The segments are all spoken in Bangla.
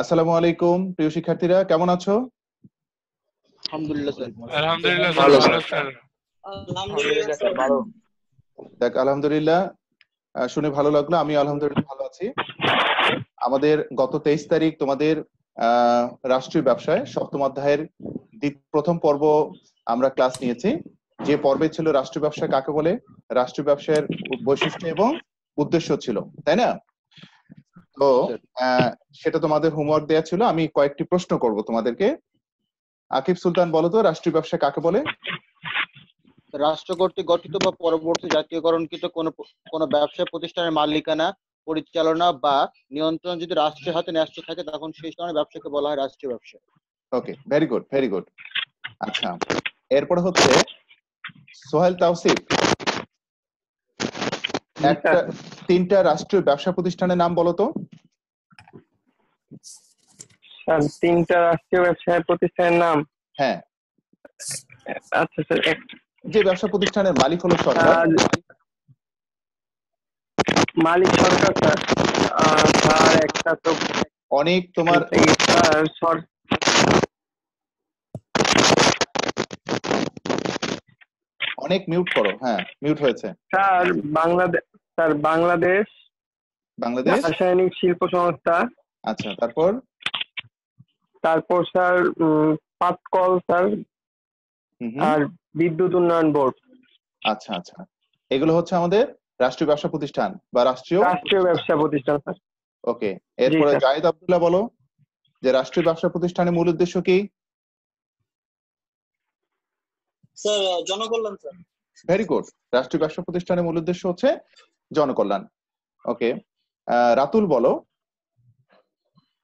আসসালামু আলাইকুম প্রিয় শিক্ষার্থীরা, কেমন আছো? আলহামদুলিল্লাহ স্যার। আলহামদুলিল্লাহ স্যার, ভালো ভালো স্যার। আলহামদুলিল্লাহ স্যার ভালো। দেখ, আলহামদুলিল্লাহ শুনে ভালো লাগলো। আমি আলহামদুলিল্লাহ ভালো আছি। আমাদের গত 23 তারিখ তোমাদের রাষ্ট্রীয় ব্যবসায় সপ্তম অধ্যায়ের প্রথম পর্ব আমরা ক্লাস নিয়েছি। যে পর্বে ছিল রাষ্ট্রীয় ব্যবসা কাকে বলে, রাষ্ট্রীয় ব্যবসায়ের বৈশিষ্ট্য এবং উদ্দেশ্য ছিল, তাই না? তো সেটা তোমাদের হোমওয়ার্ক দেওয়া ছিল। আমি কয়েকটি প্রশ্ন করব তোমাদেরকে। আকিব সুলতান, বলো তো রাষ্ট্রীয় ব্যবসা কাকে বলে? রাষ্ট্র কর্তৃক গঠিত বা পরবর্তী জাতীয়করণকৃত কোন ব্যবসা প্রতিষ্ঠানের মালিকানা, পরিচালনা বা নিয়ন্ত্রণ যদি রাষ্ট্রের হাতে ন্যস্ত থাকে তখন সেই ধরনের ব্যবসাকে বলা হয় রাষ্ট্রীয় ব্যবসা। ওকে, ভেরি গুড ভেরি গুড। আচ্ছা, এরপর হচ্ছে সোহেল তাওসিফ, একটা তিনটা রাষ্ট্রীয় ব্যবসা প্রতিষ্ঠানের নাম বলো তো। তিনটা রাষ্ট্রীয় ব্যবসা প্রতিষ্ঠানের নাম? হ্যাঁ। আচ্ছা স্যার, যে ব্যবসা প্রতিষ্ঠানের মালিক হলো সরকার। মালিক সরকার স্যার। স্যার একটা তো অনেক তোমার অনেক মিউট করো। হ্যাঁ, মিউট হয়েছে। স্যার বাংলাদেশ রাসায়নিক শিল্প সংস্থা। আচ্ছা, তারপর স্যার পাটকল স্যার, আর বিদ্যুৎ উন্নয়ন বোর্ড। আচ্ছা আচ্ছা, এগুলো হচ্ছে আমাদের রাষ্ট্রীয় ব্যবসা প্রতিষ্ঠান বা রাষ্ট্রীয় ব্যবসা প্রতিষ্ঠান স্যার। ওকে, এরপরে জাহিদ আব্দুল্লাহ, বলো যে রাষ্ট্রীয় ব্যবসা প্রতিষ্ঠানের মূল উদ্দেশ্য কি? Sir Janakalyan sir. Very good, রাষ্ট্রীয় ব্যবসা প্রতিষ্ঠানের মূল উদ্দেশ্য হচ্ছে জনকল্যাণ। ওকে, রাতুল বলো।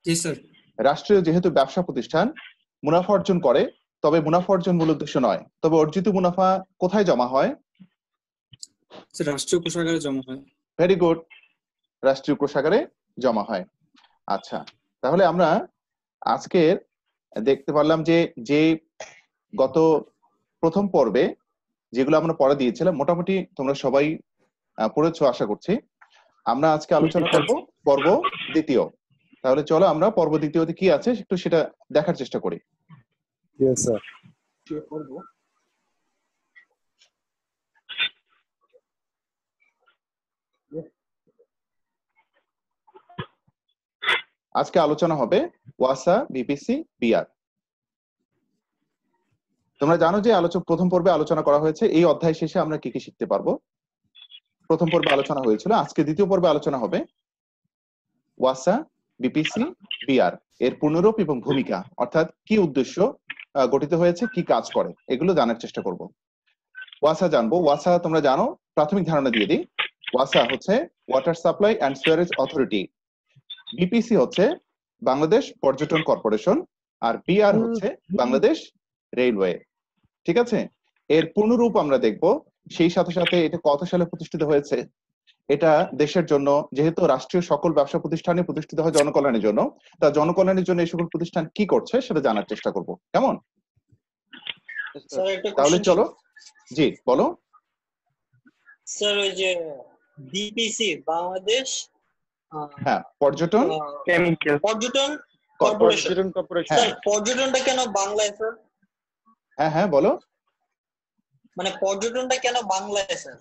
জি স্যার। রাষ্ট্রীয় যেহেতু ব্যবসা প্রতিষ্ঠান মুনাফা অর্জন করে, তবে মুনাফা অর্জন মূল উদ্দেশ্য নয়, তবে অর্জিত মুনাফা কোথায় জমা হয়? স্যার রাষ্ট্রীয় কোষাগারে জমা হয়। ভেরি গুড, রাষ্ট্রীয় কোষাগারে জমা হয়। আচ্ছা, তাহলে আমরা আজকে দেখতে পারলাম যে গত প্রথম পর্বে যেগুলো আমরা পড়া দিয়েছিলাম মোটামুটি তোমরা সবাই পড়েছো আশা করছি। আমরা আজকে আলোচনা করব পর্ব দ্বিতীয়। তাহলে চলো আমরা পর্ব দ্বিতীয়তে কি আছে একটু সেটা দেখার চেষ্টা করি। আজকে আলোচনা হবে ওয়াসা, বিপিসি, বিআর। তোমরা জানো যে প্রথম পর্বে আলোচনা করা হয়েছে এই অধ্যায় শেষে আমরা কি কি শিখতে পারবো। প্রথম পর্বে আলোচনা হয়েছিল, আজকে দ্বিতীয় পর্বে আলোচনা হবে ওয়াসা, বিপিসি, বিআর এর পূর্ণরূপ এবং ভূমিকা, অর্থাৎ কি উদ্দেশ্য গঠিত হয়েছে, কি কাজ করে, এগুলো জানার চেষ্টা করব। ওয়াসা জানবো। ওয়াসা তোমরা জানো, প্রাথমিক ধারণা দিয়ে দিই। ওয়াসা হচ্ছে water supply and sewerage authority. BPC হচ্ছে বাংলাদেশ পর্যটন কর্পোরেশন, আর বিআর হচ্ছে বাংলাদেশ রেলওয়ে। ঠিক আছে, এর পূর্ণরূপ আমরা দেখব। সেই সাথে সাথে এটা কত সালে প্রতিষ্ঠিত হয়েছে, এটা দেশের জন্য, যেহেতু রাষ্ট্রীয় সকল ব্যবসা প্রতিষ্ঠানে প্রতিষ্ঠিত হয় জনকল্যাণের জন্য, তা জনকল্যাণের জন্য এই সকল প্রতিষ্ঠান কি করছে সেটা জানার চেষ্টা করব। কেমন? তাহলে চলো। জি বলো। স্যার ওই যে বিপিসি বাংলাদেশ পর্যটন কর্পোরেশন। স্যার পর্যটনটা কেন বাংলায় স্যার? হ্যাঁ বলো। মানে পর্যটনটা কেন বাংলায় স্যার?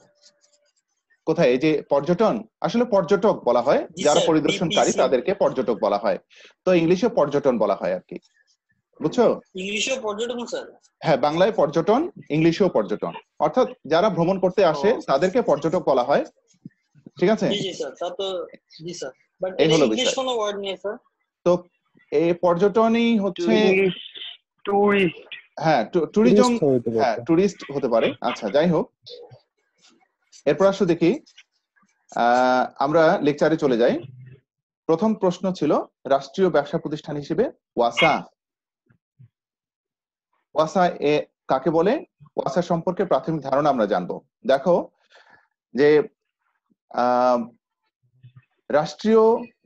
কোথায়? এই যে পর্যটন, আসলে পর্যটক বলা হয়, যারা পরিদর্শনকারী তাদেরকে পর্যটক বলা হয়। তো ইংলিশে পর্যটন বলা হয় আর কি, বুঝছো? ইংলিশেও পর্যটন স্যার? হ্যাঁ, বাংলায় পর্যটন, ইংলিশেও পর্যটন, অর্থাৎ যারা ভ্রমণ করতে আসে তাদেরকে পর্যটক বলা হয়। ঠিক আছে? জি স্যার, তা তো জি স্যার, বাট ইংলিশ কোনো ওয়ার্ড নেই স্যার। তো এই পর্যটনই হচ্ছে টুরিস্ট। হ্যাঁ, ট্যুরিজম, হ্যাঁ টুরিস্ট হতে পারে। আচ্ছা, যাই হোক, এরপর আসো দেখি, আমরা লেকচারে চলে যাই। প্রথম প্রশ্ন ছিল রাষ্ট্রীয় ব্যবসা প্রতিষ্ঠান হিসেবে ওয়াসা। ওয়াসা কাকে বলে, ওয়াসা সম্পর্কে প্রাথমিক ধারণা আমরা জানবো। দেখো যে রাষ্ট্রীয়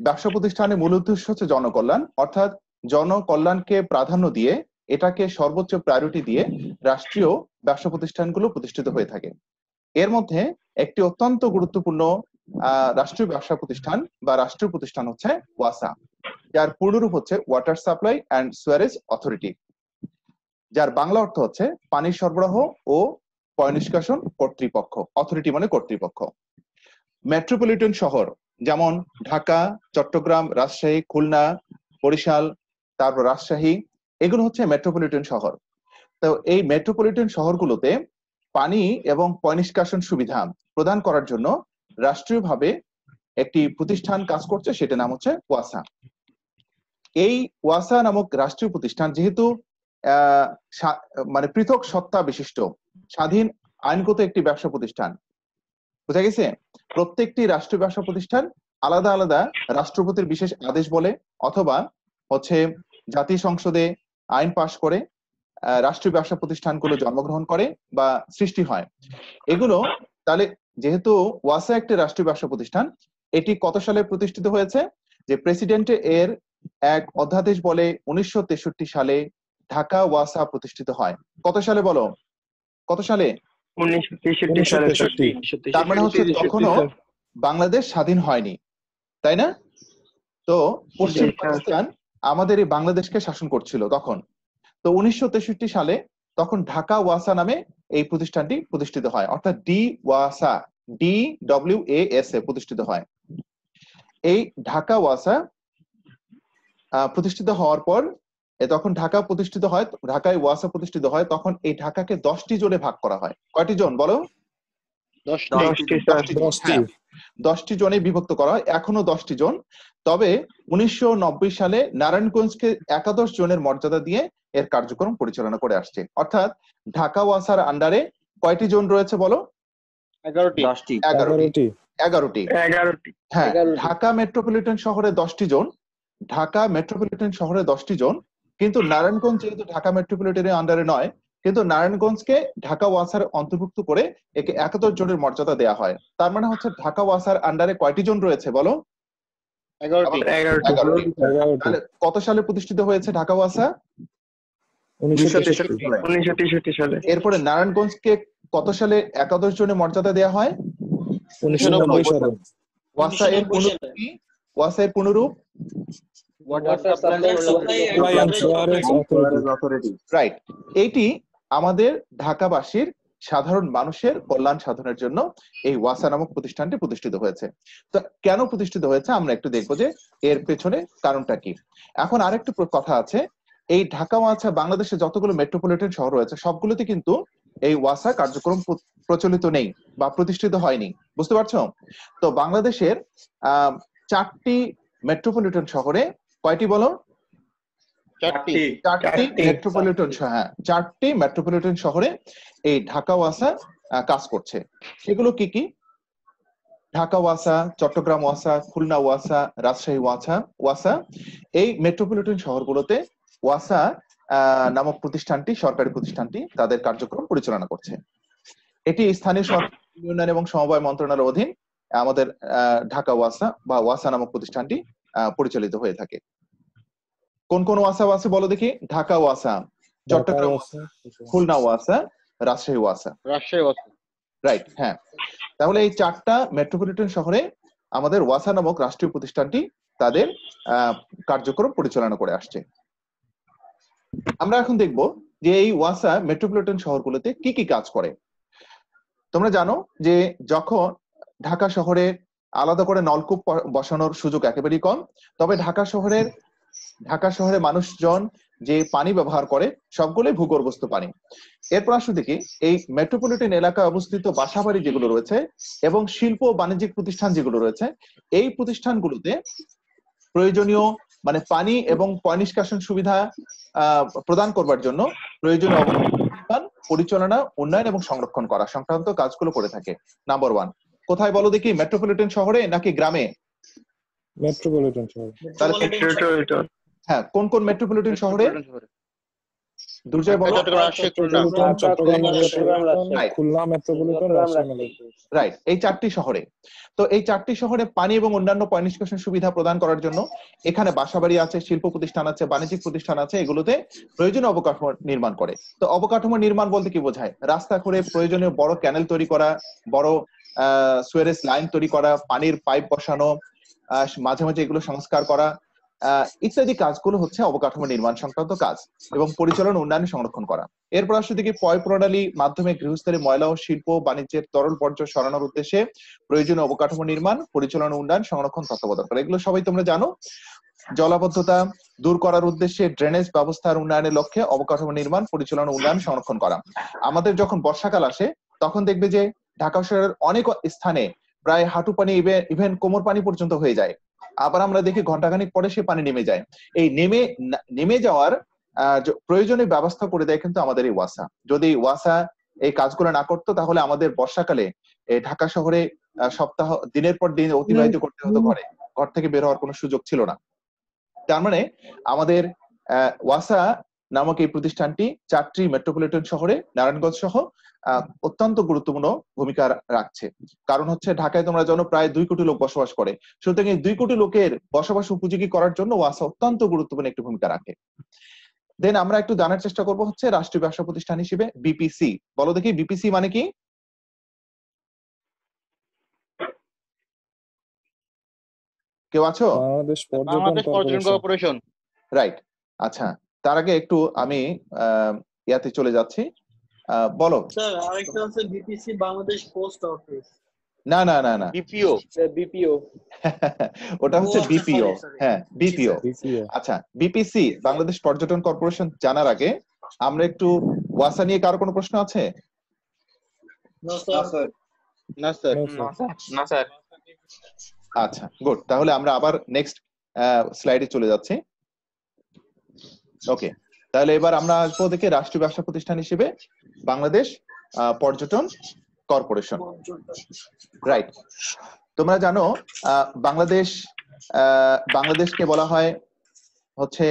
ব্যবসা প্রতিষ্ঠানের মূল উদ্দেশ্য হচ্ছে জনকল্যাণ, অর্থাৎ জনকল্যাণকে প্রাধান্য দিয়ে, এটাকে সর্বোচ্চ প্রায়োরিটি দিয়ে রাষ্ট্রীয় ব্যবসা প্রতিষ্ঠানগুলো প্রতিষ্ঠিত হয়ে থাকে। এর মধ্যে একটি অত্যন্ত গুরুত্বপূর্ণ রাষ্ট্রীয় ব্যবসা প্রতিষ্ঠান বা রাষ্ট্রীয় প্রতিষ্ঠান হচ্ছে ওয়াসা। যার পূর্ণরূপ হচ্ছে water supply and Suarez authority, যার বাংলা অর্থ হচ্ছে পানি সরবরাহ ও পয়ঃনিষ্কাশন কর্তৃপক্ষ। অথরিটি মানে কর্তৃপক্ষ। মেট্রোপলিটন শহর যেমন ঢাকা, চট্টগ্রাম, রাজশাহী, খুলনা, বরিশাল, তারপর রাজশাহী, এগুলো হচ্ছে মেট্রোপলিটন শহর। তো এই মেট্রোপলিটন শহরগুলোতে পানি এবং পয়ঃনিষ্কাশন সুবিধা প্রদান করার জন্য রাষ্ট্রীয়ভাবে একটি প্রতিষ্ঠান কাজ করছে, সেটার নাম হচ্ছে ওয়াসা। এই ওয়াসা নামক রাষ্ট্রীয় প্রতিষ্ঠান যেহেতু মানে পৃথক সত্তা বিশিষ্ট স্বাধীন আইনগত একটি ব্যবসা প্রতিষ্ঠান, বুঝা গেছে? প্রত্যেকটি রাষ্ট্রীয় ব্যবসা প্রতিষ্ঠান আলাদা আলাদা রাষ্ট্রপতির বিশেষ আদেশ বলে অথবা হচ্ছে জাতীয় সংসদে আইন পাশ করে রাষ্ট্রীয় ব্যবসা প্রতিষ্ঠানগুলো জন্মগ্রহণ করে বা সৃষ্টি হয়। এগুলো তাহলে যেহেতু ওয়াসা একটি রাষ্ট্রীয় ব্যবসা প্রতিষ্ঠান, এটি কত সালে প্রতিষ্ঠিত হয়েছে? যে প্রেসিডেন্ট এর এক অধ্যাদেশ বলে 1963 সালে ঢাকা ওয়াসা প্রতিষ্ঠিত হয়। কত সালে বলো? কত সালে? 1963 সালে। তার মানে হচ্ছে তখনও বাংলাদেশ স্বাধীন হয়নি, তাই না? তো পশ্চিম পাকিস্তান আমাদের এই বাংলাদেশকে শাসন করছিল তখন। তো 1963 সালে তখন ঢাকা ওয়াসা নামে এই প্রতিষ্ঠানটি প্রতিষ্ঠিত হয়, অর্থাৎ ডি ওয়াসা, DWASA প্রতিষ্ঠিত হয়। এই ঢাকা ওয়াসা প্রতিষ্ঠিত হওয়ার পর তখন ঢাকা প্রতিষ্ঠিত হয়, ঢাকায় ওয়াসা প্রতিষ্ঠিত হয়, তখন এই ঢাকাকে 10টি জোনে ভাগ করা হয়। কয়টি জোন বলো? 10টি জোনে বিভক্ত করা হয়, এখনো 10টি জোন। তবে 1990 সালে নারায়ণগঞ্জকে একাদশ জোনের মর্যাদা দিয়ে এর কার্যক্রম পরিচালনা করে আসছে। অর্থাৎ ঢাকা ওয়াসার আন্ডারে কয়টি জোন রয়েছে বলো? 11টি। হ্যাঁ, ঢাকা মেট্রোপলিটন শহরে 10টি জোন, ঢাকা মেট্রোপলিটন শহরে 10টি জোন, কিন্তু নারায়ণগঞ্জ যেহেতু ঢাকা মেট্রোপলিটনের আন্ডারে নয়, কিন্তু নারায়ণগঞ্জকে ঢাকা ওয়াসার অন্তর্ভুক্ত করে একে একাদশ জোনের মর্যাদা দেওয়া হয়। তার মানে হচ্ছে ঢাকা ওয়াসার আন্ডারে কয়টি জোন রয়েছে বলো? 11টি। তাহলে কত সালে প্রতিষ্ঠিত হয়েছে ঢাকা ওয়াসা? 1963 সালে। এরপরে নারায়ণগঞ্জকে কত সালে একাদশ জনের মর্যাদা দেওয়া হয়? 1990 সালে। ওয়াসা এর পুনরূপ কি? ওয়াসা এর পুনরূপ রাইট। এইটি আমাদের ঢাকাবাসীর সাধারণ মানুষের কল্যাণ সাধনের জন্য এই ওয়াসা নামক প্রতিষ্ঠানটি প্রতিষ্ঠিত হয়েছে। তো কেন প্রতিষ্ঠিত হয়েছে আমরা একটু দেখবো যে এর পেছনে কারণটা কি। এখন আরেকটু কথা আছে, এই ঢাকা ওয়াসা বাংলাদেশে যতগুলো মেট্রোপলিটন শহর রয়েছে সবগুলোতে কিন্তু এই ওয়াসা কার্যক্রম প্রচলিত নেই বা প্রতিষ্ঠিত হয়নি, বুঝতে পারছো? তো বাংলাদেশের 4টি মেট্রোপলিটন শহরে কয়টি বলো? 4টি মেট্রোপলিটন, হ্যাঁ 4টি মেট্রোপলিটন শহরে এই ঢাকা ওয়াসা কাজ করছে। সেগুলো কি কি? ঢাকা ওয়াসা, চট্টগ্রাম ওয়াসা, খুলনা ওয়াসা, রাজশাহী ওয়াসা। এই মেট্রোপলিটন শহরগুলোতে ওয়াসা নামক প্রতিষ্ঠানটি, সরকারি প্রতিষ্ঠানটি তাদের কার্যক্রম পরিচালনা করছে। এটি স্থানীয় সরকার উন্নয়ন এবং সমবায় মন্ত্রণালয়ের অধীন আমাদের ঢাকা ওয়াসা বা ওয়াসা নামক প্রতিষ্ঠানটি পরিচালিত হয়ে থাকে। কোন কোন ওয়াসা আছে বলো দেখি? ঢাকা ওয়াসা, চট্টগ্রাম ওয়াসা, খুলনা ওয়াসা, রাজশাহী ওয়াসা। রাইট, হ্যাঁ। তাহলে এই 4টা মেট্রোপলিটন শহরে আমাদের ওয়াসা নামক রাষ্ট্রীয় প্রতিষ্ঠানটি তাদের কার্যক্রম পরিচালনা করে আসছে। আমরা এখন দেখব যে এই ওয়াসা মেট্রোপলিটন শহরগুলোতে কি কি কাজ করে। তোমরা জানো যে যখন ঢাকা শহরে আলাদা করে নলকূপ বসানোর সুযোগ একেবারেই কম, তবে ঢাকা শহরে মানুষজন যে পানি ব্যবহার করে সবগুলোই ভূগর্ভস্থ পানি। এরপর আসলে দেখি এই মেট্রোপলিটন এলাকায় অবস্থিত বাসাবাড়ি যেগুলো রয়েছে এবং শিল্প বাণিজ্যিক প্রতিষ্ঠান যেগুলো রয়েছে, এই প্রতিষ্ঠানগুলোতে প্রয়োজনীয় মানে পানি এবং পয়ঃনিষ্কাশন সুবিধা প্রদান করবার জন্য প্রয়োজনীয় পরিচালনা, উন্নয়ন এবং সংরক্ষণ করা সংক্রান্ত কাজগুলো করে থাকে। নাম্বার 1 কোথায় বলো দেখি? মেট্রোপলিটন শহরে নাকি গ্রামে? মেট্রোপলিটন শহরে। হ্যাঁ, কোন কোন মেট্রোপলিটন শহরে? দুর্জয় বলো। রাইট, এই 4টি শহরে। তো এই 4টি শহরে পানি এবং অন্যান্য পয়ঃনিষ্কাশন সুবিধা প্রদান করার জন্য এখানে বাসাবাড়ি আছে, শিল্প প্রতিষ্ঠান আছে, বাণিজ্যিক প্রতিষ্ঠান আছে, এগুলোতে প্রয়োজনীয় অবকাঠামো নির্মাণ করে। তো অবকাঠামো নির্মাণ বলতে কি বোঝায়? রাস্তা করে প্রয়োজনীয় বড় ক্যানেল তৈরি করা, বড় সুয়ারেজ লাইন তৈরি করা, পানির পাইপ বসানো, মাঝে মাঝে এগুলো সংস্কার করা, ইত্যাদি কাজগুলো হচ্ছে অবকাঠামো নির্মাণ সংক্রান্ত কাজ এবং পরিচালন উন্নয়ন সংরক্ষণ করা। এরপর আসছে দিকে পয় প্রণালী মাধ্যমে গৃহস্থলী ময়লা ও শিল্প বাণিজ্যের তরল বর্জ্য সরানোর উদ্দেশ্যে প্রয়োজনীয় অবকাঠামো নির্মাণ, পরিচালন, উন্নয়ন, সংরক্ষণ, তত্ত্বাবধান করা। এগুলো সবাই তোমরা জানো। জলাবদ্ধতা দূর করার উদ্দেশ্যে ড্রেনেজ ব্যবস্থার উন্নয়নের লক্ষ্যে অবকাঠামো নির্মাণ, পরিচালনা, উন্নয়ন, সংরক্ষণ করা। আমাদের যখন বর্ষাকাল আসে তখন দেখবে যে ঢাকা শহরের অনেক স্থানে প্রায় হাঁটু পানি ইভেন কোমর পানি পর্যন্ত হয়ে যায়। আবার আমরা দেখি ঘন্টাখানিক পরে সে পানি নেমে যায়। এই নেমে যাওয়ার প্রয়োজনীয় ব্যবস্থা করে দেয় কিন্তু আমাদের এই ওয়াসা। যদি ওয়াসা এই কাজগুলো না করতো তাহলে আমাদের বর্ষাকালে ঢাকা শহরে সপ্তাহ দিনের পর দিন অতিবাহিত করতে হতো ঘর থেকে বের হওয়ার কোনো সুযোগ ছিল না। তার মানে আমাদের ওয়াসা নামক এই প্রতিষ্ঠানটি 4টি মেট্রোপলিটন শহরে নারায়ণগঞ্জ সহ অত্যন্ত গুরুত্বপূর্ণ ভূমিকা রাখছে। কারণ হচ্ছে ঢাকায় তোমরা জানো প্রায় 2 কোটি লোক বসবাস করে, সুতরাং এই 2 কোটি লোকের বসবাস উপযোগী করার জন্য ওয়াসা অত্যন্ত গুরুত্বপূর্ণ একটি ভূমিকা রাখে। দেন আমরা একটু জানার চেষ্টা করব হচ্ছে রাষ্ট্রীয় ব্যবসা প্রতিষ্ঠান হিসেবে বিপিসি। বলো দেখি বিপিসি মানে কি? কেউ আছো? বাংলাদেশ পর্যটন কর্পোরেশন। রাইট। আচ্ছা, তার আগে একটু আমি ইয়াতে চলে যাচ্ছি। বলো স্যার। আরেকটা আছে বিপিসি, বাংলাদেশ পোস্ট অফিস। না না না না, বিপিও। বিপিও ওটা হচ্ছে বিপিও। হ্যাঁ, বিপিও। আচ্ছা, বিপিসি বাংলাদেশ পর্যটন কর্পোরেশন জানার আগে আমরা একটু ওয়াসা নিয়ে কারো কোনো প্রশ্ন আছে? না স্যার। আচ্ছা, গুড। তাহলে আমরা আবার নেক্সট স্লাইডে চলে যাচ্ছি। ওকে, তাহলে এবার আমরা আসবো দেখে রাষ্ট্রীয় ব্যবসা প্রতিষ্ঠান হিসেবে বাংলাদেশ পর্যটন কর্পোরেশন। রাইট। তোমরা জানো বাংলাদেশকে বলা হয় হচ্ছে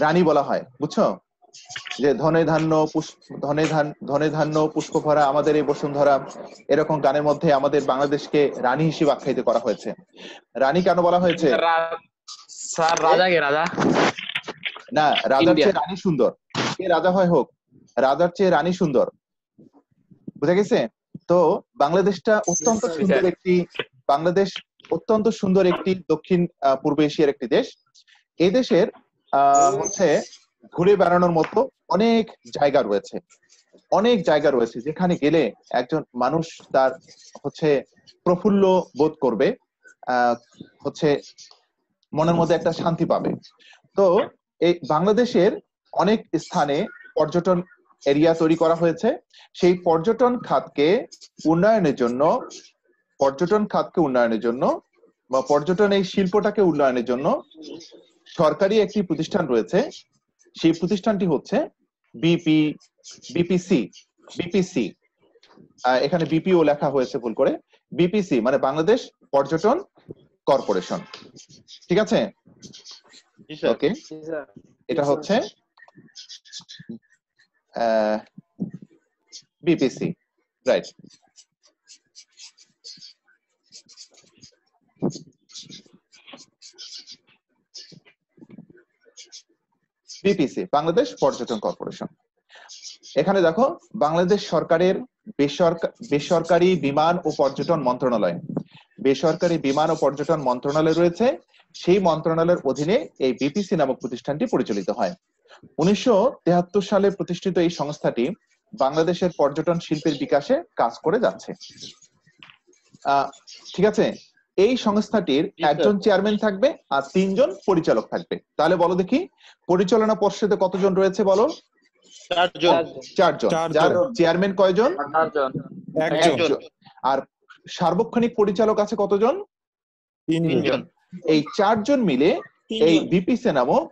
রানী বলা হয়, বুঝছো? যে ধনে ধান্য পুষ্প ভরা আমাদের এই বসুন্ধরা, এরকম গানের মধ্যে আমাদের বাংলাদেশকে রানী হিসেবে আখ্যায়িত করা হয়েছে। রানী কেন বলা হয়েছে? স্যার রাজাকে রাজা না, রাজার চেয়ে রানী সুন্দর। কে রাজা হয় হোক, রাজার চেয়ে রানী সুন্দর। বুঝা গেছে? তো বাংলাদেশটা অত্যন্ত সুন্দর একটি দক্ষিণ পূর্ব এশিয়ার একটি দেশ। এই দেশের হচ্ছে ঘুরে বেড়ানোর মতো অনেক জায়গা রয়েছে যেখানে গেলে একজন মানুষ তার হচ্ছে প্রফুল্ল বোধ করবে, হচ্ছে মনের মধ্যে একটা শান্তি পাবে। তো এই বাংলাদেশের অনেক স্থানে পর্যটন এরিয়া তৈরি করা হয়েছে। সেই পর্যটন খাতকে উন্নয়নের জন্য বা পর্যটন এই শিল্পটাকে উন্নয়নের জন্য সরকারি একটি প্রতিষ্ঠান রয়েছে। সেই প্রতিষ্ঠানটি হচ্ছে বিপিসি। এখানে বিপিও লেখা হয়েছে ভুল করে। বিপিসি মানে বাংলাদেশ পর্যটন কর্পোরেশন। ঠিক আছে? ওকে, এটা হচ্ছে বিপিসি। রাইট। বিপিসি বাংলাদেশ পর্যটন কর্পোরেশন। এখানে দেখো বাংলাদেশ সরকারের বেসরকারি বিমান ও পর্যটন মন্ত্রণালয় রয়েছে। সেই মন্ত্রণালয়ের অধীনে এই বিপিসি নামক প্রতিষ্ঠানটি পরিচালিত হয়। 1973 সালে প্রতিষ্ঠিত এই সংস্থাটি বাংলাদেশের পর্যটন শিল্পের বিকাশে কাজ করে যাচ্ছে। ঠিক আছে? এই সংস্থাটির একজন চেয়ারম্যান থাকবে আর 3 জন পরিচালক থাকবে। তাহলে বলো দেখি পরিচালনা পর্ষদে কতজন রয়েছে বলো? 4 জন। যার চেয়ারম্যান কয়জন? 1 জন। আর সার্বক্ষণিক পরিচালক আছে কতজন? 3 জন। এই 4 জন মিলে এই বিপিসি নামক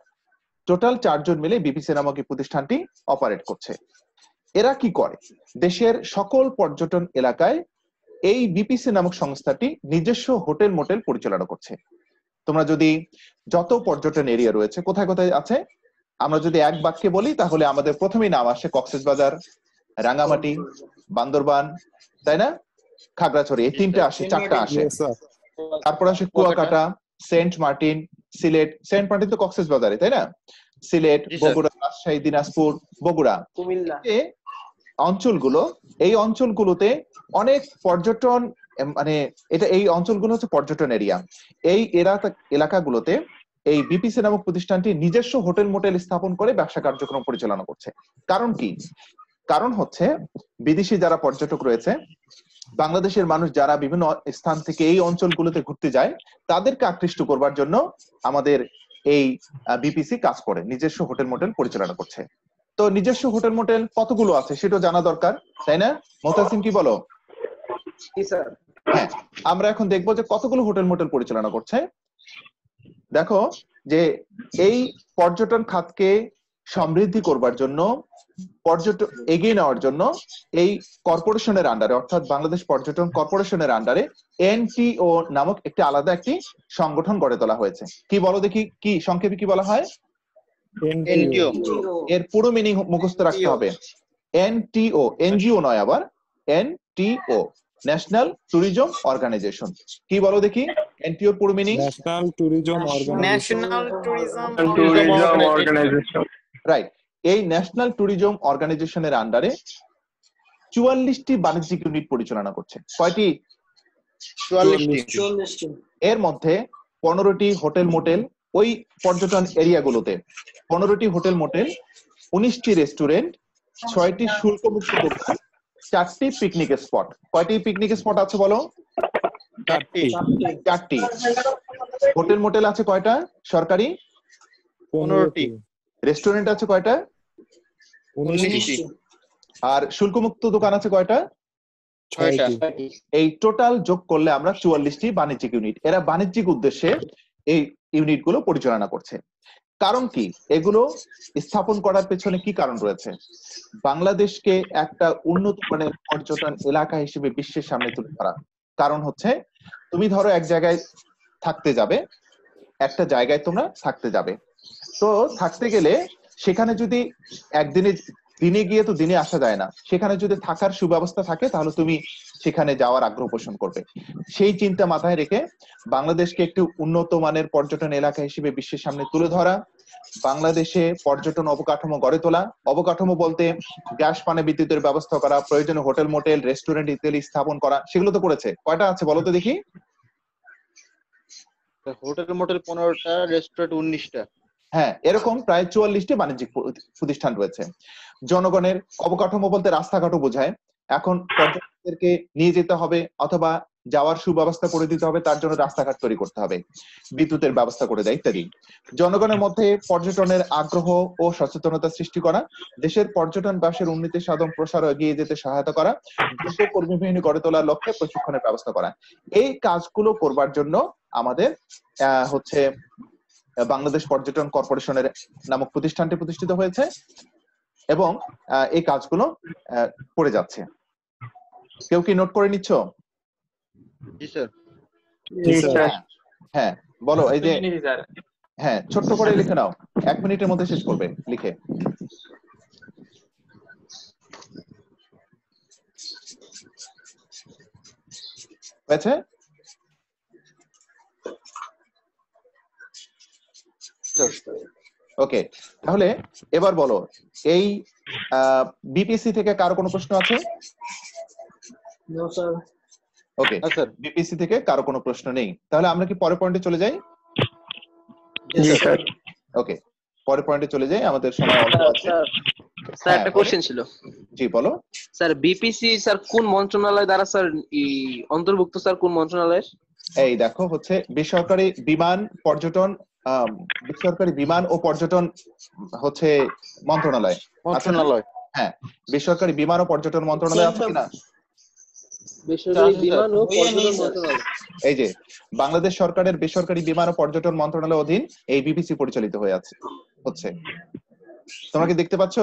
টোটাল 4 জন মিলে বিপিসি নামক এই প্রতিষ্ঠানটি অপারেট করছে। এরা কি করে? দেশের সকল পর্যটন এলাকায় এই বিপিসি নামক সংস্থাটি নিজস্ব হোটেল মোটেল পরিচালনা করছে। তোমরা যদি যত পর্যটন এরিয়া রয়েছে কোথায় কোথায় আছে আমরা যদি এক বাক্যে বলি তাহলে আমাদের প্রথমেই নাম আসে কক্সবাজার, রাঙ্গামাটি, বান্দরবান, তাই না? খাগড়াছড়ি, এই 3টে আসে, 4টা আসে। তারপর আসে Kuakata, Saint Martin, Sylhet. Saint Martin তো কক্সবাজারে, তাই না? সিলেট, বগুড়া, রাজশাহী, দিনাজপুর, বগুড়া, কুমিল্লা। অঞ্চলগুলো, এই অঞ্চলগুলোতে অনেক পর্যটন, মানে এই অঞ্চলগুলো হচ্ছে পর্যটন এরিয়া। এই এলাকাগুলোতে এই বিপিসি নামক প্রতিষ্ঠানটি নিজস্ব হোটেল মোটেল স্থাপন করে ব্যবসা কার্যক্রম পরিচালনা করছে। কারণ কি? কারণ হচ্ছে বিদেশি যারা পর্যটক রয়েছে, বাংলাদেশের মানুষ যারা বিভিন্ন স্থান থেকে এই অঞ্চলগুলোতে ঘুরতে যায়, তাদেরকে আকৃষ্ট করবার জন্য আমাদের এই বিপিসি কাজ করে, নিজস্ব হোটেল মোটেল পরিচালনা করছে। তো নিজস্ব হোটেল মোটেল কতগুলো আছে সেটা জানা দরকার, তাই না? মোতাসিম কি বলো? হ্যাঁ, আমরা এখন দেখবো যে কতগুলো হোটেল মোটেল পরিচালনা করছে। দেখো যে এই পর্যটন খাতকে সমৃদ্ধি করবার জন্য, পর্যটন এগিয়ে নেওয়ার জন্য এই কর্পোরেশনের আন্ডারে, অর্থাৎ বাংলাদেশ পর্যটন কর্পোরেশনের আন্ডারে এনটিও নামক একটি আলাদা একটি সংগঠন গড়ে তোলা হয়েছে। কি বলো দেখি, কি সংক্ষেপে কি বলা হয়? এনটিও। এর পুরো মিনিং মুখস্থ রাখতে হবে। এনটিও, এনজিও নয় আবার, এনটিও, ন্যাশনাল ট্যুরিজম অর্গানাইজেশন। কি বলো দেখি এনটিওর পুরো meaning? National tourism organization. Right. এই ন্যাশনাল ট্যুরিজম অর্গানাইজেশনের আন্ডারে 44টি বাণিজ্যিক ইউনিট পরিচালনা করছে। কয়টি? 44টি। এর মধ্যে 15টি হোটেল মোটেল, ওই পর্যটন এরিয়াগুলোতে 15টি হোটেল মোটেল, 19টি রেস্টুরেন্ট, 6টি শুল্কমুক্ত দোকান, 4টি পিকনিক স্পট। কয়টি পিকনিক স্পট আছে বলো? 4টি। হোটেল মোটেল আছে কয়টা সরকারি? 15টি। রেস্টুরেন্ট আছে কয়টা? 19টি। আর শুল্কমুক্ত দোকান আছে কয়টা? 6টা। এই টোটাল যোগ করলে আমরা 44টি বাণিজ্যিক ইউনিট। এরা বাণিজ্যিক উদ্দেশ্যে এই ইউনিট গুলো পরিচালনা করছে। কারণ কি? এগুলো স্থাপন করার পেছনে কি কারণ রয়েছে? বাংলাদেশকে একটা উন্নত মানের পর্যটন এলাকা হিসেবে বিশ্বের সামনে তুলে ধরা। কারণ হচ্ছে তুমি ধরো এক জায়গায় থাকতে যাবে, একটা জায়গায় তোমরা থাকতে যাবে, তো থাকতে গেলে সেখানে যদি দিনে গিয়ে তো দিনে আসা যায় না, সেখানে যদি থাকার সুব্যবস্থা থাকে তাহলে তুমি সেখানে যাওয়ার আগ্রহ পোষণ করবে। সেই চিন্তা মাথায় রেখে বাংলাদেশকে একটি উন্নত মানের পর্যটন এলাকা হিসেবে বিশ্বের সামনে তুলে ধরা, বাংলাদেশে পর্যটন অবকাঠামো গড়ে তোলা। অবকাঠামো বলতে গ্যাস পানি বিদ্যুতের ব্যবস্থা করা, প্রয়োজনীয় হোটেল মোটেল রেস্টুরেন্ট ইত্যাদি স্থাপন করা, সেগুলো তো করেছে। কয়টা আছে বলো তো দেখি? হোটেল মোটেল 15টা, রেস্টুরেন্ট 19টা। হ্যাঁ, এরকম প্রায় 44টি বাণিজ্যিক প্রতিষ্ঠান রয়েছে। জনগণের অবকাঠামো বলতে রাস্তাঘাটও বোঝায়। এখন পর্যটকদেরকে নিয়ে যেতে হবে অথবা যাওয়ার সুব্যবস্থা করে দিতে হবে, তার জন্য রাস্তাঘাট তৈরি করতে হবে, বিদ্যুতের ব্যবস্থা করে দেয় ইত্যাদি। জনগণের মধ্যে পর্যটনের আগ্রহ ও সচেতনতা সৃষ্টি করা, দেশের পর্যটন ব্যবসার উন্নতি সাধন প্রসার এগিয়ে যেতে সহায়তা করা, যোগ্য কর্মী বাহিনী গড়ে তোলার লক্ষ্যে প্রশিক্ষণের ব্যবস্থা করা। এই কাজগুলো করবার জন্য আমাদের হচ্ছে বাংলাদেশ পর্যটন কর্পোরেশনের নামক প্রতিষ্ঠানটি প্রতিষ্ঠিত হয়েছে এবং এই কাজগুলো করে যাচ্ছে। কেউ কি নোট করে নিচ্ছ? জি স্যার। হ্যাঁ বলো। এই যে হ্যাঁ, ছোট্ট করে লিখে নাও, 1 মিনিটের মধ্যে শেষ করবে লিখে। হয়েছে? ওকে, তাহলে এবার বলো, এই বিপিসি থেকে কারো কোনো প্রশ্ন আছে? ওকে, বিপিসি থেকে কারো কোনো প্রশ্ন নেই, তাহলে আমরা কি পরের পয়েন্টে চলে যাই? ওকে, পরের পয়েন্টে চলে যাই, আমাদের সময় অল্প আছে। স্যার একটা কোশ্চেন ছিল। জি বলো। স্যার বিপিসি স্যার কোন মন্ত্রণালয় দ্বারা স্যার অন্তর্ভুক্ত? স্যার কোন মন্ত্রণালয়ের? এই দেখো হচ্ছে বেসরকারি বিমান পর্যটন, বেসরকারি বিমান ও পর্যটন হচ্ছে মন্ত্রণালয়। হ্যাঁ, বেসরকারি বিমান ও পর্যটন মন্ত্রণালয় আছে কিনা? বেসরকারি বিমান ও পর্যটন মন্ত্রণালয়। এই যে বাংলাদেশ সরকারের বেসরকারি বিমান ও পর্যটন মন্ত্রণালয়ের অধীন এই বিপিসি পরিচালিত হচ্ছে। তোমরা কি দেখতে পাচ্ছ?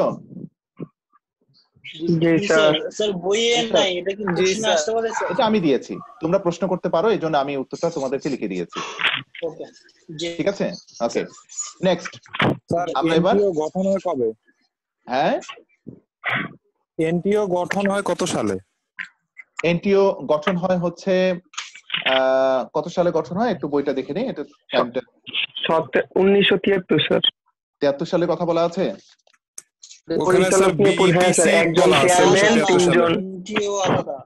এটা আমি দিয়েছি, তোমরা প্রশ্ন করতে পারো, এই জন্য আমি উত্তরটা তোমাদেরকে লিখে দিয়েছি। ঠিক আছে, ওকে নেক্সট। আমরা এবার গঠন হয় কবে? হ্যাঁ, এনটিও গঠন হয় কত সালে? এনটিও গঠন হয় হচ্ছে কত সালে গঠন হয় একটু বইটা দেখে নেই। এটা 1973 স্যার। 73 সালে কথা বলা আছে। ওখানে স্যার পরিচালক নিয়ে হ্যাঁ স্যার, বিপিসি একজন বলা আছে চেয়ারম্যান, 1973 সালে। 3 জন। এনটিও আলাদা।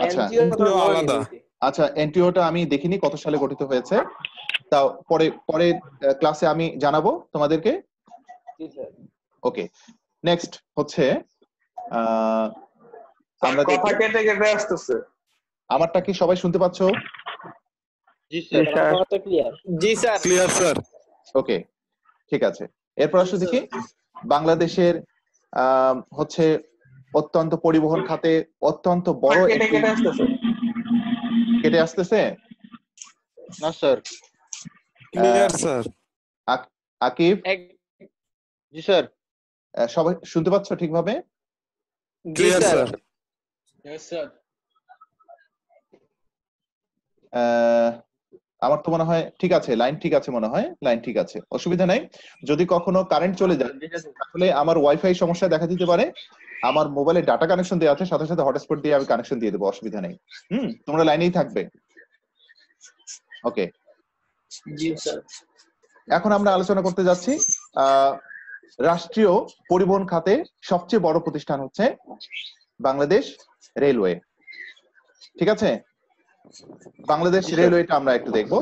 আচ্ছা এনটিও আলাদা। আচ্ছা, এনটিওটা আমি দেখিনি কত সালে গঠিত হয়েছে, তাও পরে পরে ক্লাসে আমি জানাবো তোমাদেরকে। জি স্যার। ওকে, নেক্সট হচ্ছে আমরা কথা দেখি কেটে কেটে আসতেছে। আমারটা কি সবাই শুনতে পাচ্ছ? জি স্যার। কথা ক্লিয়ার। জি স্যার। Clear sir. ওকে, ঠিক আছে। এরপর আসলে দেখি বাংলাদেশের হচ্ছে অত্যন্ত পরিবহন খাতে অত্যন্ত বড় কেটে কেটে আসতেছে। কেটে আসতেছে না স্যার। Clear sir. আকিব, জি স্যার। সবাই শুনতে পাচ্ছ ঠিকভাবে? Clear sir. Yes sir. আমার তো মনে হয় ঠিক আছে, লাইন ঠিক আছে, মনে হয় লাইন ঠিক আছে, অসুবিধা নাই। যদি কখনো কারেন্ট চলে যায় তাহলে আমার ওয়াইফাই সমস্যা দেখা দিতে পারে। আমার মোবাইলে ডাটা কানেকশন দেওয়া আছে, সাথে সাথে হটস্পট দিয়ে আমি কানেকশন দিয়ে দেবো, অসুবিধা নেই। তোমরা লাইনেই থাকবে। ওকে, জি স্যার। এখন আমরা আলোচনা করতে যাচ্ছি রাষ্ট্রীয় পরিবহন খাতে সবচেয়ে বড় প্রতিষ্ঠান হচ্ছে বাংলাদেশ রেলওয়ে। ঠিক আছে, বাংলাদেশ রেলওয়েটা আমরা একটু দেখবো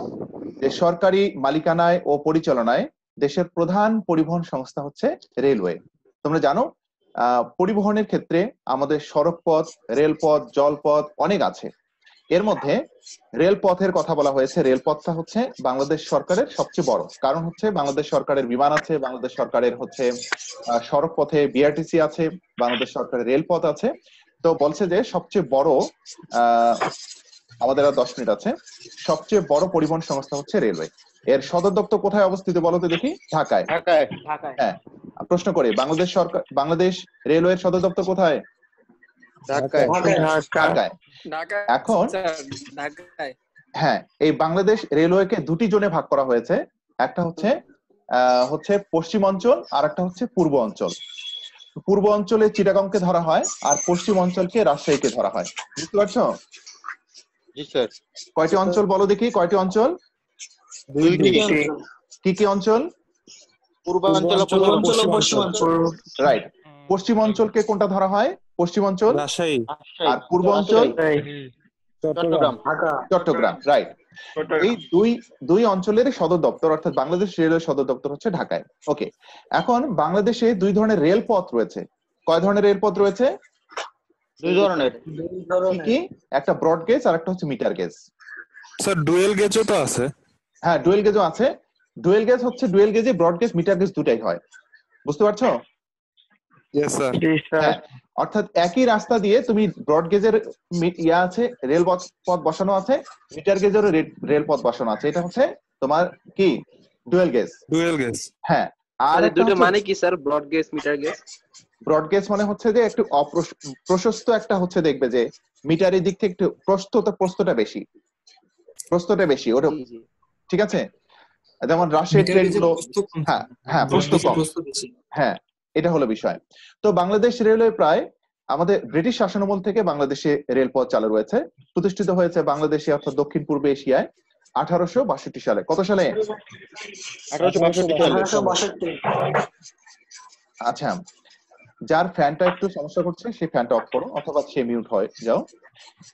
যে সরকারি মালিকানায় ও পরিচালনায় দেশের প্রধান পরিবহন সংস্থা হচ্ছে রেলওয়ে। তোমরা জানো পরিবহনের ক্ষেত্রে আমাদের সড়কপথ, রেলপথ, জলপথ অনেক আছে। এর মধ্যে রেলপথের কথা বলা হয়েছে। রেলপথটা হচ্ছে বাংলাদেশ সরকারের সবচেয়ে বড়, কারণ হচ্ছে বাংলাদেশ সরকারের বিমান আছে, বাংলাদেশ সরকারের হচ্ছে সড়ক পথে বিআরটিসি আছে, বাংলাদেশ সরকারের রেলপথ আছে। তো বলছে যে সবচেয়ে বড় আমাদের আর 10 মিনিট আছে, সবচেয়ে বড় পরিবহন সংস্থা হচ্ছে রেলওয়ে। এর সদর দপ্তর কোথায় অবস্থিত বলো তো দেখি? ঢাকায়। ঢাকায়। হ্যাঁ, প্রশ্ন করি, বাংলাদেশ রেলওয়ের সদর দপ্তর কোথায়? ঢাকায়। ঢাকায়। এখন ঢাকায়। হ্যাঁ, এই বাংলাদেশ রেলওয়েকে দুটি জোনে ভাগ করা হয়েছে। একটা হচ্ছে পশ্চিম অঞ্চল, আর একটা হচ্ছে পূর্ব অঞ্চল। পূর্ব অঞ্চলে চিটাগংকে ধরা হয়, আর পশ্চিম অঞ্চলকে রাজশাহীকে ধরা হয়। বুঝতে পারছো? জি স্যার। কয়টি অঞ্চল বলো দেখি, কয়টি অঞ্চল? দুইটি। কি কি অঞ্চল? পূর্বাঞ্চল ও পশ্চিমাঞ্চল। রাইট। পশ্চিম অঞ্চলকে কোনটা ধরা হয়? পশ্চিম অঞ্চল। রাজশাহী। আর পূর্ব অঞ্চল চট্টগ্রাম। চট্টগ্রাম। রাইট। এই দুই অঞ্চলের সদর দপ্তর অর্থাৎ বাংলাদেশ রেলওয়ে সদর দপ্তর হচ্ছে ঢাকায়। ওকে, এখন বাংলাদেশে দুই ধরনের রেলপথ রয়েছে। কয় ধরনের রেলপথ রয়েছে? দুই ধরনের। কি? একটা ব্রড গেজ আর একটা হচ্ছে মিটার গেজ। স্যার ডুয়েল গেজও তো আছে। হ্যাঁ, ডুয়েল গেজও আছে। ডুয়েল গেজ হচ্ছে ডুয়েল গেজে ব্রড গেজ মিটার গেজ দুটাই হয়। বুঝতে পারছো? Yes sir. হ্যাঁ, অর্থাৎ একই রাস্তা দিয়ে তুমি ব্রড গেজের আছে, রেল পথ বসানো আছে, মিটার গেজের রেল পথ বসানো আছে। এটা হচ্ছে তোমার কি? Dual gauge. Dual gauge. হ্যাঁ, আর দুটো মানে কি sir? Broad gauge, metre gauge? Broad gauge মানে হচ্ছে যে একটু প্রশস্ত, একটা হচ্ছে দেখবে যে মিটারের দিক থেকে একটু প্রস্থটা বেশি ওটা। ঠিক আছে, যেমন রাজশাহী ট্রেন গুলো, হ্যাঁ প্রস্থ কম। হ্যাঁ, এটা হলো বিষয়। তো বাংলাদেশ রেলওয়ে প্রায় আমাদের ব্রিটিশ শাসনামল থেকে বাংলাদেশে রেলপথ চালু রয়েছে। প্রতিষ্ঠিত হয়েছে বাংলাদেশে অর্থাৎ দক্ষিণ পূর্ব এশিয়ায় 1862 সালে। কত সালে? 1862। আচ্ছা, যার ফ্যানটা একটু সমস্যা করছে সেই ফ্যানটা অফ করো, অথবা সে মিউট হয়ে যাও।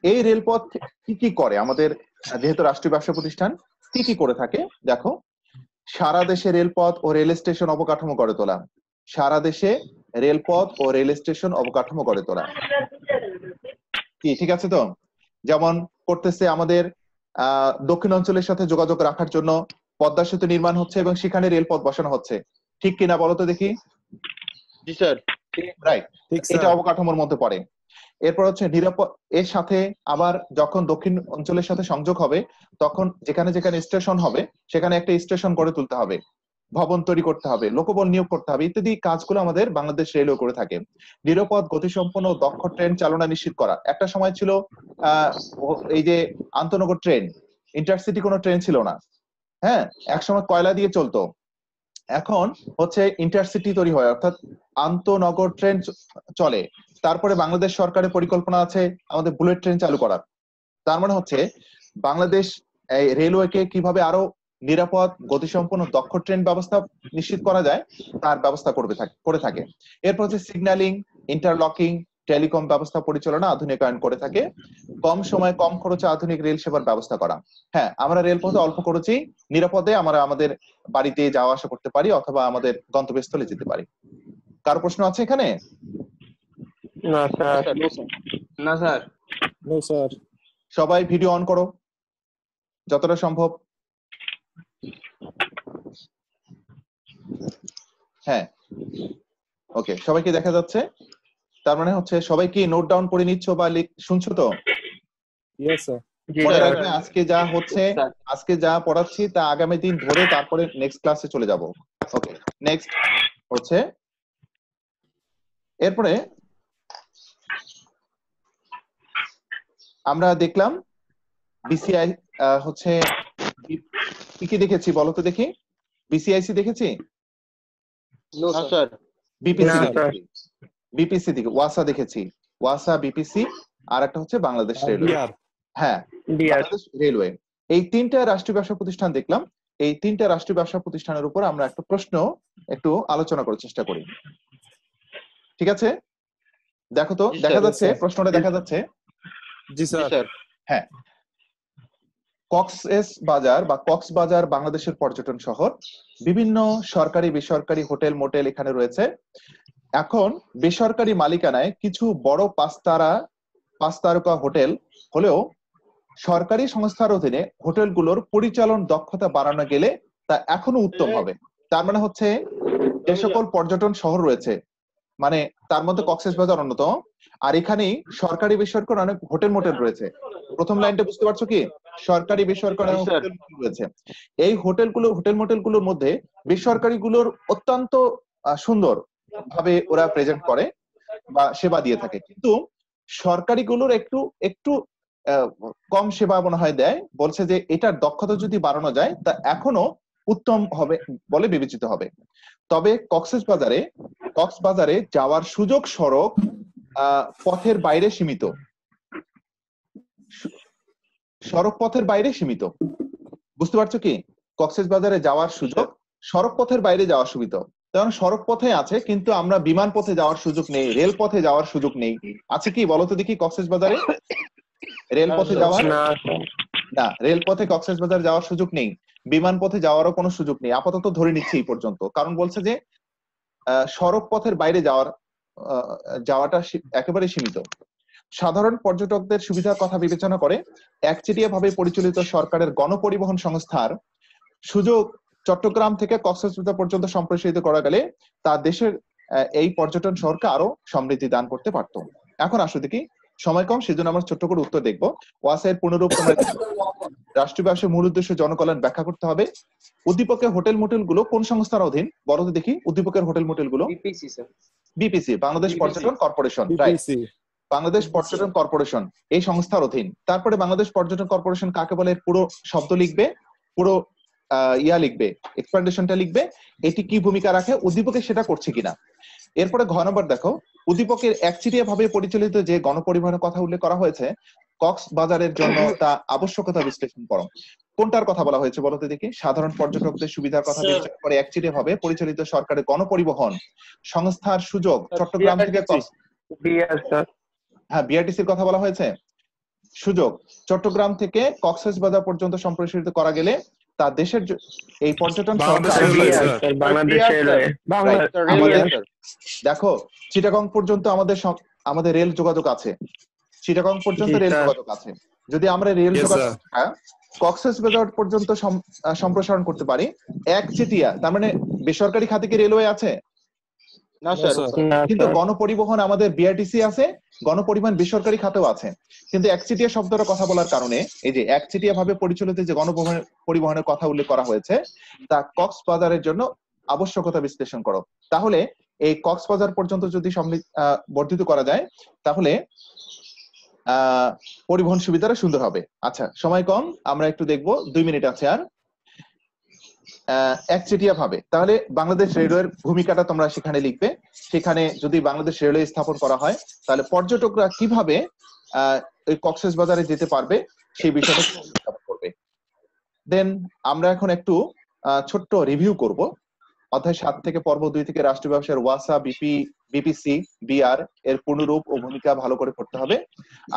এই রেলপথ কি কি করে আমাদের, যেহেতু রাষ্ট্রীয় ব্যবসা প্রতিষ্ঠান, কি কি করে থাকে দেখো। সারা দেশে রেলপথ ও রেল স্টেশন অবকাঠামো গড়ে তোলা। সারা দেশে রেলপথ ও রেল স্টেশন অবকাঠামো গড়ে তোলা কি ঠিক আছে? তো যেমন করতেছে আমাদের দক্ষিণ অঞ্চলের সাথে যোগাযোগ রাখার জন্য পদ্মা সেতু নির্মাণ হচ্ছে এবং সেখানে রেলপথ বসানো হচ্ছে। ঠিক কিনা বলো তো দেখি? জি স্যার। রাইট, এটা অবকাঠামোর মধ্যে পড়ে। এরপর হচ্ছে নিরাপদ, এর সাথে আবার যখন দক্ষিণ অঞ্চলের সাথে সংযোগ হবে তখন যেখানে যেখানে স্টেশন হবে সেখানে একটা স্টেশন গড়ে তুলতে হবে, ভবন তৈরি করতে হবে, লোকবল নিয়োগ করতে হবে, ইত্যাদি কাজগুলো আমাদের বাংলাদেশ রেলওয়ে করে থাকে। নিরাপদ, গতিসম্পন্ন, দক্ষ ট্রেন চালনা নিশ্চিত করা। একটা সময় ছিল এই যে আন্তনগর ট্রেন, ইন্টারসিটি কোনো ট্রেন ছিল না। হ্যাঁ, একসময় কয়লা দিয়ে চলতো, এখন হচ্ছে ইন্টারসিটি তৈরি হয়, অর্থাৎ আন্তনগর ট্রেন চলে। তারপরে বাংলাদেশ সরকারের পরিকল্পনা আছে আমাদের বুলেট ট্রেন চালু করার। তার মানে হচ্ছে বাংলাদেশ রেলওয়েকে কিভাবে আরো নিরাপদ, গতিসম্পন্ন, দক্ষ ট্রেন ব্যবস্থা নিশ্চিত করা যায় তার ব্যবস্থা করে থাকে। এরপর হচ্ছে সিগন্যালিং, ইন্টারলকিং, টেলিকম ব্যবস্থা পরিচালনা আধুনিকায়ন করে থাকে। কম সময়ে কম খরচে আধুনিক রেল সেবার ব্যবস্থা করা। হ্যাঁ, আমরা রেলপথে অল্প খরচেই নিরাপদে আমরা আমাদের বাড়িতে যাওয়া আসা করতে পারি অথবা আমাদের গন্তব্যস্থলে যেতে পারি। কার প্রশ্ন আছে এখানে? না স্যার। না স্যার। No sir. সবাই ভিডিও অন করো যতটা সম্ভব। হ্যাঁ, ওকে, সবাইকে দেখা যাচ্ছে? তার মানে হচ্ছে সবাই কি নোট ডাউন করে নিচ্ছ বা শুনছো তো? Yes sir. মনে রাখবে আজকে যা হচ্ছে, আজকে যা পড়াচ্ছি তা আগামী দিন ধরে তারপরে নেক্সট ক্লাসে চলে যাব। ওকে, নেক্সট হচ্ছে এরপরে আমরা দেখলাম বিসিআই হচ্ছে কি কি দেখেছি বলো তো দেখি? বিসিআইসি দেখেছি, না স্যার। বিপিসি না, দেখেছি, বিপিসি দেখি, ওয়াসা দেখেছি, ওয়াসা, বিপিসি, আর একটা হচ্ছে বাংলাদেশ রেলওয়ে। বিআর। হ্যাঁ, বিআর। বাংলাদেশ রেলওয়ে। এই তিনটা রাষ্ট্রীয় ব্যবসা প্রতিষ্ঠান দেখলাম। এই তিনটা রাষ্ট্রীয় ব্যবসা প্রতিষ্ঠানের উপর আমরা একটা প্রশ্ন একটু আলোচনা করার চেষ্টা করি। ঠিক আছে, দেখো তো, জি, দেখা স্যার। যাচ্ছে প্রশ্নটা দেখা যাচ্ছে। জি জি স্যার। স্যার। হ্যাঁ, কক্সবাজার বাংলাদেশের পর্যটন শহর। বিভিন্ন সরকারি বেসরকারি হোটেল মোটেল এখানে রয়েছে। এখন বেসরকারি মালিকানায় কিছু বড় পাঁচ তারকা হোটেল হলেও সরকারি সংস্থার অধীনে হোটেলগুলোর পরিচালন দক্ষতা বাড়ানো গেলে তা এখনো উত্তম হবে। তার মানে হচ্ছে যে সকল পর্যটন শহর রয়েছে, মানে তার মধ্যে কক্সবাজার অন্যতম, আর এখানেই সরকারি বেসরকারি অনেক হোটেল মোটেল রয়েছে। প্রথম লাইনটা বুঝতে পারছো কি? সরকারি বেসরকারি জি, স্যার। হোটেল রয়েছে। এই হোটেল মোটেলগুলোর মধ্যে বেসরকারি গুলোর অত্যন্ত সুন্দর ভাবে ওরা প্রেজেন্ট করে বা সেবা দিয়ে থাকে, কিন্তু সরকারি গুলোর একটু একটু কম সেবা মনে হয় দেয়। বলছে যে এটার দক্ষতা যদি বাড়ানো যায় তা এখনো উত্তম হবে বলে বিবেচিত হবে। তবে কক্সবাজারে যাওয়ার সুযোগ সড়ক পথের বাইরে সীমিত, সড়ক পথের বাইরে সীমিত। বুঝতে পারছো কি? কক্সবাজারে যাওয়ার সুযোগ সড়ক পথের বাইরে যাওয়ার সুবিধা, কারণ সড়ক পথে আছে কিন্তু আমরা বিমান পথে যাওয়ার সুযোগ নেই, রেল পথে যাওয়ার সুযোগ নেই। আছে কি বলতো দেখি কক্সবাজারে রেল পথে যাওয়ার? না, রেল পথে কক্সবাজার যাওয়ার সুযোগ নেই, বিমান পথে যাওয়ারও কোনো সুযোগ নেই আপাতত, ধরে নিচ্ছি এই পর্যন্ত। কারণ বলছে যে সড়ক পথের বাইরে যাওয়াটা একেবারে সীমিত। সাধারণ পর্যটকদের সুবিধার কথা বিবেচনা করে একচেটিয়া ভাবে পরিচালিত সরকারের গণপরিবহন সংস্থার সুযোগ চট্টগ্রাম থেকে কক্সবাজার পর্যন্ত সম্প্রসারিত করা গেলে তা দেশের এই পর্যটন শহরকে আরো সমৃদ্ধি দান করতে পারত। এখন আসো দেখি, সময় কম সেজন্য আমরা ছোট্ট করে উত্তর দেখবো। ওয়াসাইয়ের পুনরূপ রাষ্ট্রীয় ব্যবসার মূল উদ্দেশ্য জনকল্যাণ ব্যাখ্যা করতে হবে। উদ্দীপকের হোটেল মোটেল গুলো কোন সংস্থার অধীন? বলো তো দেখি, উদ্দীপকের হোটেল মোটেল গুলো? BPC sir. বিপিসি, বাংলাদেশ পর্যটন কর্পোরেশন। রাইট, বাংলাদেশ পর্যটন কর্পোরেশন এই সংস্থার অধীন। তারপরে বাংলাদেশ পর্যটন কর্পোরেশন কাকে বলে পুরো শব্দ লিখবে, পুরো লিখবে, এক্সপ্লেনেশনটা লিখবে, এটি কি ভূমিকা রাখে উদ্দীপকে সেটা করছে কিনা। এরপরে ঘ নম্বর দেখো, উদ্দীপকের একচেটিয়া ভাবে পরিচালিত যে গণপরিবহনের কথা উল্লেখ করা হয়েছে কক্সবাজারের জন্য তা আবশ্যকতা বিশ্লেষণ করো। কোনটার কথা বলা হয়েছে বলতে দেখি? সাধারণ পর্যটকদের সুবিধার কথা বিবেচনা করে একচেটিয়া ভাবে পরিচালিত সরকারের গণপরিবহন সংস্থার সুযোগ চট্টগ্রাম থেকে হ্যাঁ বিআরটিসির কথা বলা হয়েছে। সুযোগ চট্টগ্রাম থেকে কক্সবাজার পর্যন্ত সম্প্রসারিত করা গেলে তা দেশের এই পর্যটন দেখো চিটাগং পর্যন্ত আমাদের রেল যোগাযোগ আছে, চিটাগং পর্যন্ত রেল যোগাযোগ আছে। যদি আমরা রেল যোগাযোগ কক্সবাজার পর্যন্ত সম্প্রসারণ করতে পারি একচেটিয়া, তার মানে বেসরকারি খাতে কি রেলওয়ে আছে? না স্যার। কিন্তু গণপরিবহন আমাদের বিআরটিসি আছে, গণপরিবহন বেসরকারি খাতেও আছে। কিন্তু একচেটিয়া শব্দটার কথা বলার কারণে এই যে একচেটিয়া ভাবে পরিচালিত যে গণপরিবহনের কথা উল্লেখ করা হয়েছে তা কক্সবাজারের জন্য আবশ্যকতা বিশ্লেষণ করো। তাহলে এই কক্সবাজার পর্যন্ত যদি বর্ধিত করা যায় তাহলে পরিবহন সুবিধাটা সুন্দর হবে। আচ্ছা, সময় কম, আমরা একটু দেখবো, 2 মিনিট আছে আর। একচেটিয়া ভাবে তাহলে বাংলাদেশ রেলওয়ের ভূমিকাটা তোমরা সেখানে লিখবে। সেখানে যদি বাংলাদেশ রেলওয়ে স্থাপন করা হয় তাহলে পর্যটকরা কিভাবে ওই কক্সবাজারে যেতে পারবে সেই বিষয়টা স্থাপন করবে। দেন আমরা এখন একটু ছোট্ট রিভিউ করব অধ্যায় 7 থেকে পর্ব 2 থেকে রাষ্ট্রীয় ব্যবসার ওয়াসা, বিপিসি, বিআর এর পূর্ণরূপ ও ভূমিকা ভালো করে পড়তে হবে।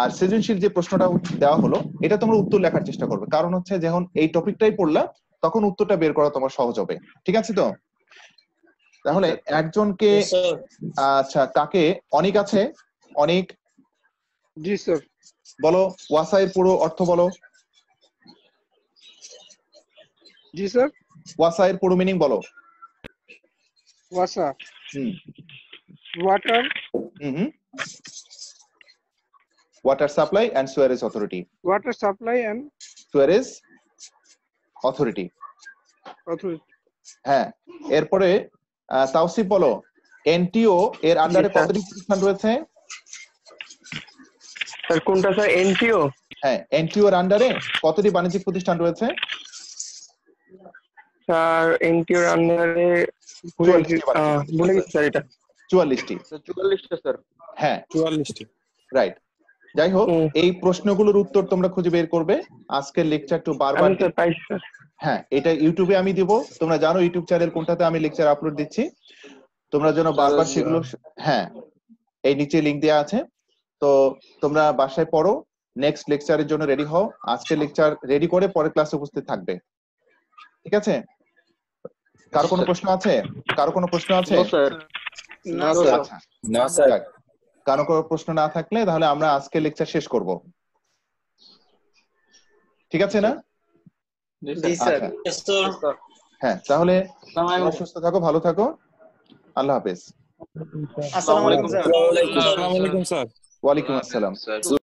আর সৃজনশীল যে প্রশ্নটা দেওয়া হলো এটা তোমরা উত্তর লেখার চেষ্টা করবে, কারণ হচ্ছে যখন এই টপিকটাই পড়লা তখন উত্তরটা বের করা তোমার সহজ হবে। ঠিক আছে তো? তাহলে একজনকে আচ্ছা কাকে অনেক আছে, অনেক জি স্যার বলো ওয়াসা এর পুরো অর্থ বলো। জি স্যার ওয়াসা এর পুরো মিনিং বলো। ওয়াসা hmm water water supply and sewerage authority. Water supply and sewerage authority. হ্যাঁ, এরপরে তাওসিফ বলো এনটিও এর আন্ডারে কতটি প্রতিষ্ঠান রয়েছে? স্যার কোনটা স্যার? এনটিও? হ্যাঁ, এনটিও এর আন্ডারে কতটি বাণিজ্যিক প্রতিষ্ঠান রয়েছে? স্যার এনটিও এর আন্ডারে ভুলে গেছি স্যার, এটা 44টি। 44টা স্যার। হ্যাঁ 44টি। রাইট। যাই হোক, এই প্রশ্নগুলোর উত্তর তোমরা খুঁজে বের করবে। আজকের লেকচার একটু বারবার হ্যাঁ এটা ইউটিউবে আমি দিব, তোমরা জানো ইউটিউব চ্যানেল কোনটাতে আমি লেকচার আপলোড দিচ্ছি, তোমরা যেন বারবার সেগুলো হ্যাঁ এই নিচে লিংক দেওয়া আছে। তো তোমরা বাসায় পড়ো, নেক্সট লেকচারের জন্য রেডি হও। আজকের লেকচার রেডি করে পরের ক্লাসে উপস্থিত থাকবে। ঠিক আছে? কারো কোনো প্রশ্ন আছে? কারো কোনো প্রশ্ন আছে? আচ্ছা না স্যার। কারো কোনো প্রশ্ন না থাকলে তাহলে আমরা আজকে লেকচার শেষ করব। ঠিক আছে না? জি স্যার। হ্যাঁ তাহলে সুস্থ থাকো, ভালো থাকো, আল্লাহ হাফেজ। আসসালামু আলাইকুম স্যার। আসসালামু আলাইকুম স্যার। ওয়ালাইকুম আসসালাম।